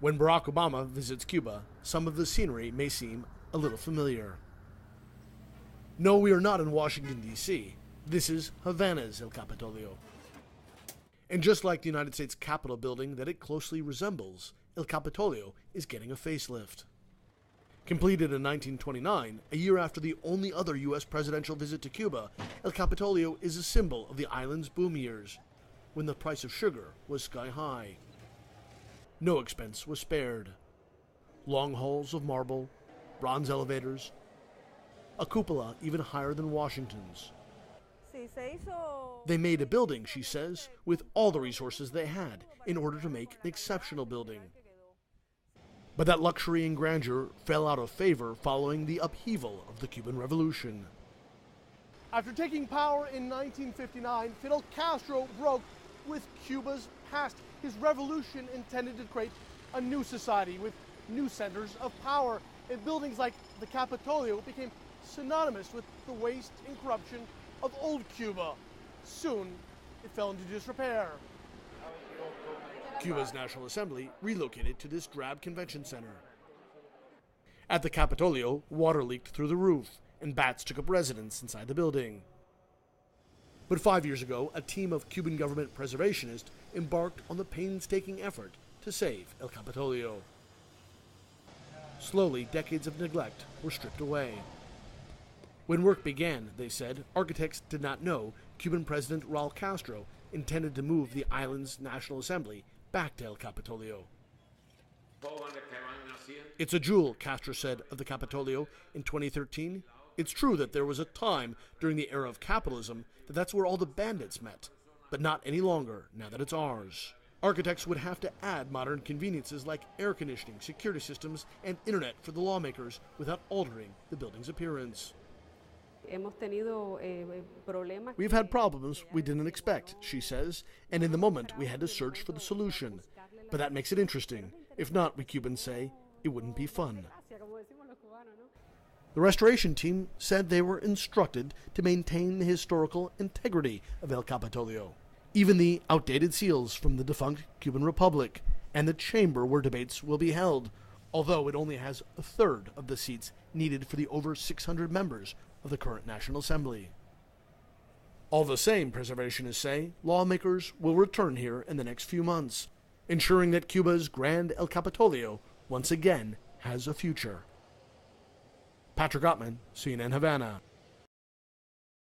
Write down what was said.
When Barack Obama visits Cuba, some of the scenery may seem a little familiar. No, we are not in Washington, D.C. This is Havana's El Capitolio. And just like the United States Capitol building that it closely resembles, El Capitolio is getting a facelift. Completed in 1929, a year after the only other U.S. presidential visit to Cuba, El Capitolio is a symbol of the island's boom years, when the price of sugar was sky high. No expense was spared. Long halls of marble, bronze elevators, a cupola even higher than Washington's. They made a building, she says, with all the resources they had in order to make an exceptional building. But that luxury and grandeur fell out of favor following the upheaval of the Cuban Revolution. After taking power in 1959, Fidel Castro broke with Cuba's past. His revolution intended to create a new society with new centers of power, and buildings like the Capitolio became synonymous with the waste and corruption of old Cuba. Soon, it fell into disrepair. Cuba's National Assembly relocated to this drab convention center. At the Capitolio, water leaked through the roof, and bats took up residence inside the building. But 5 years ago, a team of Cuban government preservationists embarked on the painstaking effort to save El Capitolio. Slowly, decades of neglect were stripped away. When work began, they said, architects did not know Cuban President Raul Castro intended to move the island's National Assembly back to El Capitolio. It's a jewel, Castro said of the Capitolio in 2013. It's true that there was a time during the era of capitalism that's where all the bandits met, but not any longer now that it's ours. Architects would have to add modern conveniences like air conditioning, security systems, and internet for the lawmakers without altering the building's appearance. We've had problems we didn't expect, she says, and in the moment we had to search for the solution. But that makes it interesting. If not, we Cubans say, it wouldn't be fun. The restoration team said they were instructed to maintain the historical integrity of El Capitolio, even the outdated seals from the defunct Cuban Republic, and the chamber where debates will be held, although it only has a third of the seats needed for the over 600 members of the current National Assembly. All the same, preservationists say, lawmakers will return here in the next few months, ensuring that Cuba's Grand El Capitolio once again has a future. Patrick Oppmann, CNN Havana.